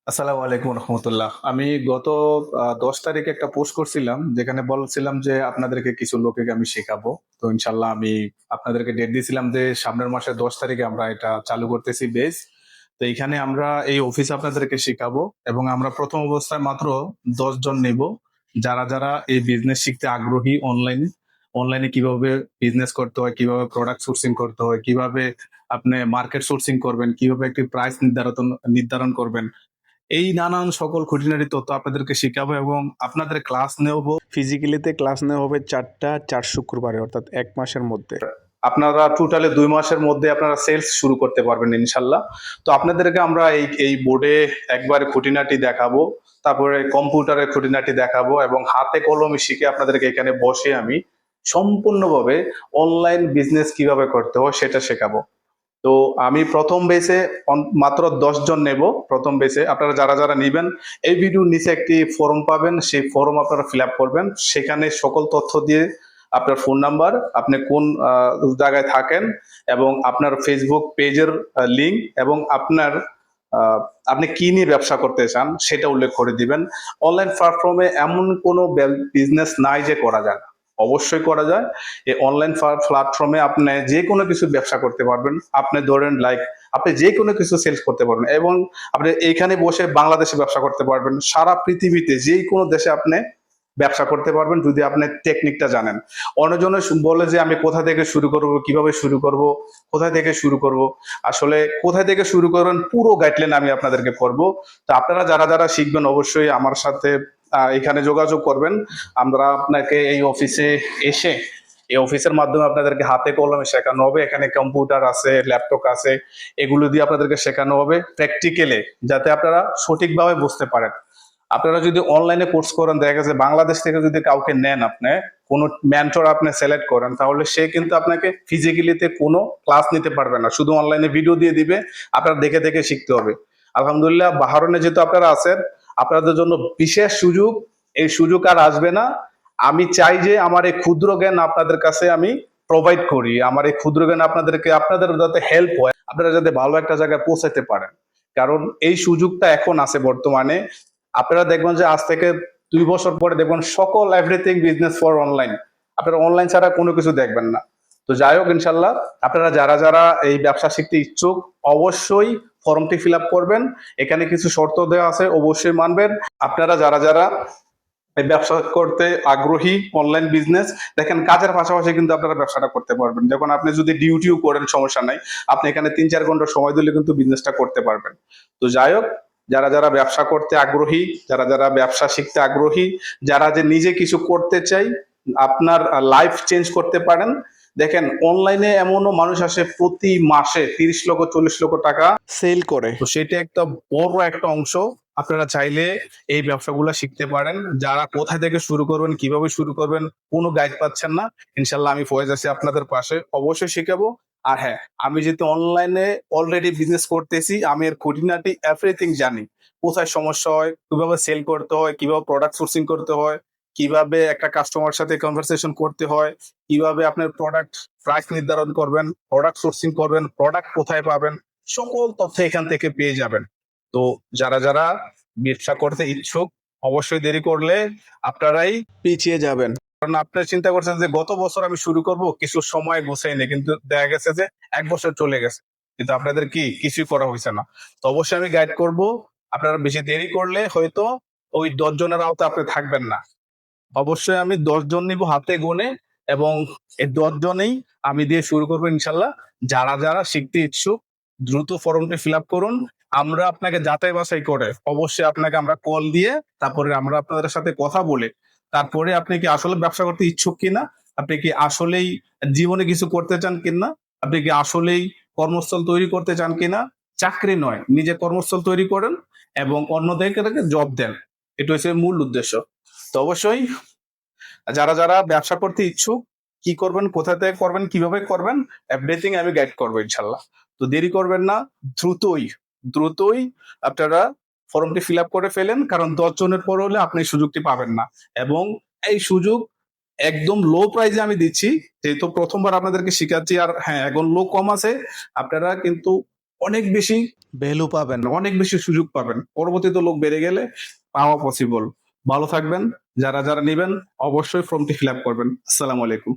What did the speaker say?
আসসালামু আলাইকুম রহমতুল্লাহ। আমি গত 10 তারিখে একটা পোস্ট করছিলাম যেখানে বলছিলাম যে আপনাদেরকে কিছু লোককে আমি শেখাবো। তো ইনশাল্লাহ আমি আপনাদেরকে ডেট দিয়েছিলাম যে সামনের মাসের 10 তারিখে আমরা এটা চালু করতেছি বেস। তো এখানে আমরা এই অফিস আপনাদেরকে শেখাবো এবং আমরা প্রথম অবস্থায় মাত্র 10 জন নেব যারা যারা এই বিজনেস শিখতে আগ্রহী। অনলাইনে অনলাইনে কিভাবে বিজনেস করতে হয়, কিভাবে প্রোডাক্ট সোর্সিং করতে হয়, কিভাবে আপনি মার্কেট সোর্সিং করবেন, কিভাবে একটি প্রাইস নির্ধারণ নির্ধারণ করবেন, এই নানান সকল খুঁটিনাটি তথ্য আপনাদেরকে শেখাবো এবং আপনাদের ক্লাস নেব। ফিজিক্যালিতে ক্লাস নেওয়া হবে 4টা 4 শুক্রবারে, অর্থাৎ 1 মাসের মধ্যে। আপনারা টোটালে 2 মাসের মধ্যে আপনারা সেলস শুরু করতে পারবেন ইনশাল্লাহ। তো আপনাদেরকে আমরা এই এই বোর্ডে একবারে খুঁটিনাটি দেখাবো, তারপরে কম্পিউটারের খুঁটিনাটি দেখাবো এবং হাতে কলমে শিখে আপনাদেরকে এখানে বসে আমি সম্পূর্ণভাবে অনলাইন বিজনেস কিভাবে করতে হয় সেটা শেখাবো। তো আমি প্রথম বেসে মাত্র 10 জন নেব। প্রথম বেসে আপনারা যারা যারা নিবেন, এই ভিডিওর নিচে একটি ফর্ম পাবেন, সেই ফর্ম আপনারা ফিল আপ করবেন। সেখানে সকল তথ্য দিয়ে আপনার ফোন নাম্বার, আপনি কোন জায়গায় থাকেন এবং আপনার ফেসবুক পেজের লিংক এবং আপনার আপনি কি নিয়ে ব্যবসা করতে চান সেটা উল্লেখ করে দিবেন। অনলাইন প্ল্যাটফর্মে এমন কোনো বিজনেস নাই যে করা যায় না, অবশ্যই করা যায়। এই অনলাইন প্ল্যাটফর্মে আপনি যে কোনো কিছু ব্যবসা করতে পারবেন। আপনি ধরেন লাইক আপনি যে কোনো কিছু সেলস করতে পারবেন এবং আপনি এইখানে বসে বাংলাদেশে ব্যবসা করতে পারবেন, সারা পৃথিবীতে যে কোনো দেশে আপনি ব্যবসা করতে পারবেন যদি আপনি টেকনিকটা জানেন। অন্যজনে বলে যে আমি কোথা থেকে শুরু করব, কিভাবে শুরু করব, কোথায় থেকে শুরু করব। আসলে কোথায় থেকে শুরু করবেন পুরো গাইডলাইন আমি আপনাদেরকে করব। তো আপনারা যারা যারা শিখবেন অবশ্যই আমার সাথে এখানে যোগাযোগ করবেন। আমরা আপনাকে এই অফিসে এসে এই অফিসের মাধ্যমে আপনাদেরকে হাতে কলমে শেখানো হবে। এখানে কম্পিউটার আছে, ল্যাপটপ আছে, এগুলো দিয়ে আপনাদেরকে শেখানো হবে প্র্যাকটিক্যালে, যাতে আপনারা সঠিকভাবে বুঝতে পারেন। আপনারা যদি অনলাইনে কোর্স করেন, দেখা গেছে বাংলাদেশ থেকে যদি কাউকে নেন, আপনি কোনো মেন্টর আপনি সিলেক্ট করেন, তাহলে সে কিন্তু আপনাকে ফিজিক্যালিতে কোনো ক্লাস নিতে পারবে না, শুধু অনলাইনে ভিডিও দিয়ে দিবে, আপনার দেখে দেখে শিখতে হবে। আলহামদুলিল্লাহ বাহারনে যেহেতু আপনারা আছেন, আপনাদের জন্য বিশেষ সুযোগ। এই সুযোগ আর আসবে না। আমি চাই যে আমার এই ক্ষুদ্র জ্ঞান আপনাদের কাছে আমি প্রোভাইড করি, আমার এই ক্ষুদ্র জ্ঞান আপনাদেরকে আপনাদের যাতে হেল্প হয়, আপনারা যাতে ভালো একটা জায়গায় পৌঁছাতে পারেন। কারণ এই সুযোগটা এখন আছে বর্তমানে। আপনারা দেখবেন যে আজ থেকে 2 বছর পরে দেখবেন সকল এভরিথিং বিজনেস ফর অনলাইন। আপনারা অনলাইন ছাড়া কোনো কিছু দেখবেন না। তো যাই হোক ইনশাল্লাহ, আপনারা যারা যারা এই ব্যবসা শিখতে ইচ্ছুক অবশ্যই ফর্মটি ফিল আপ করবেন। এখানে কিছু শর্ত দেওয়া আছে, অবশ্যই মানবেন। আপনারা যারা যারা এই ব্যবসা করতে আগ্রহী, অনলাইন বিজনেস, দেখেন কাজের পাশাপাশি কিন্তু আপনারা ব্যবসাটা করতে পারবেন। যখন আপনি যদি ডিউটিও করেন সমস্যা নাই, আপনি এখানে 3-4 ঘন্টা সময় দিলে কিন্তু বিজনেসটা করতে পারবেন। তো যাই হোক, যারা যারা ব্যবসা করতে আগ্রহী, যারা যারা ব্যবসা শিখতে আগ্রহী, যারা যে নিজে কিছু করতে চাই, আপনার লাইফ চেঞ্জ করতে পারেন। দেখেন অনলাইনে এমনও মানুষ আসে প্রতি মাসে 30 লক্ষ 40 লক্ষ টাকা সেল করে। তো সেটা একটা বড় একটা অংশ। আপনারা চাইলে এই ব্যবসাগুলো শিখতে পারেন। যারা কোথায় থেকে শুরু করবেন, কিভাবে শুরু করবেন, কোনো গাইড পাচ্ছেন না, ইনশাল্লাহ আমি ফয়েজ আছি আপনাদের পাশে, অবশ্যই শিখাবো। আর হ্যাঁ, আমি যেহেতু অনলাইনে অলরেডি বিজনেস করতেছি, আমি এর খুঁটিনাটি এভরিথিং জানি। কোথায় সমস্যা হয়, কিভাবে সেল করতে হয়, কিভাবে প্রোডাক্ট সোর্সিং করতে হয়, কিভাবে একটা কাস্টমার সাথে কনভারসেশন করতে হয়, কিভাবে আপনার প্রোডাক্ট প্রাইস নির্ধারণ করবেন, প্রোডাক্ট সোর্সিং করবেন, প্রোডাক্ট কোথায় পাবেন, সকল তথ্য এখান থেকে পেয়ে যাবেন। তো যারা যারা ব্যবসা করতে ইচ্ছুক অবশ্যই দেরি করলে আপনারাই পিছিয়ে যাবেন। কারণ আপনারা চিন্তা করছেন যে গত বছর আমি শুরু করব, কিছু সময় গোছাই নেই, কিন্তু দেখা গেছে যে 1 বছর চলে গেছে, কিন্তু আপনাদের কি কিছুই করা হয়েছে না। তো অবশ্যই আমি গাইড করব। আপনারা বেশি দেরি করলে হয়তো ওই 10 জনের আওতা আপনি থাকবেন না। অবশ্যই আমি 10 জন নিব হাতে গুনে এবং এই 10 জনেই আমি দিয়ে শুরু করবো ইনশাল্লাহ। যারা যারা শিখতে ইচ্ছুক দ্রুত ফর্মটি ফিল আপ করুন। আমরা আপনাকে যাচাই বাছাই করে অবশ্যই আপনাকে আমরা কল দিয়ে, তারপরে আমরা আপনাদের সাথে কথা বলে, তারপরে আপনি কি আসলে ব্যবসা করতে ইচ্ছুক কিনা, আপনি কি আসলেই জীবনে কিছু করতে চান কিনা, আপনি কি আসলেই কর্মস্থল তৈরি করতে চান কিনা, চাকরি নয় নিজে কর্মস্থল তৈরি করেন এবং অন্যদেরকে জব দেন, এটা হচ্ছে মূল উদ্দেশ্য। তো অবশ্যই যারা যারা ব্যবসা করতে ইচ্ছুক, কি করবেন, কোথা থেকে করবেন, কিভাবে করবেন, এভরিথিং আমি গাইড করবো ইনশাল্লাহ। তো দেরি করবেন না, দ্রুতই দ্রুতই আপনারা ফর্মটি ফিল আপ করে ফেলেন, কারণ 10 জনের পর হলে আপনি এই সুযোগটি পাবেন না। এবং এই সুযোগ একদম লো প্রাইসে আমি দিচ্ছি, যেহেতু প্রথমবার আপনাদেরকে শিখাচ্ছি। আর হ্যাঁ, এখন লোক কম আছে, আপনারা কিন্তু অনেক বেশি ভ্যালু পাবেন। অনেক বেশি সুযোগ পাবেন। পরবর্তীতে লোক বেড়ে গেলে পাওয়া পসিবল। ভালো থাকবেন। যারা যারা নেবেন অবশ্যই ফর্মটি ফিল আপ করবেন। আসসালামু আলাইকুম।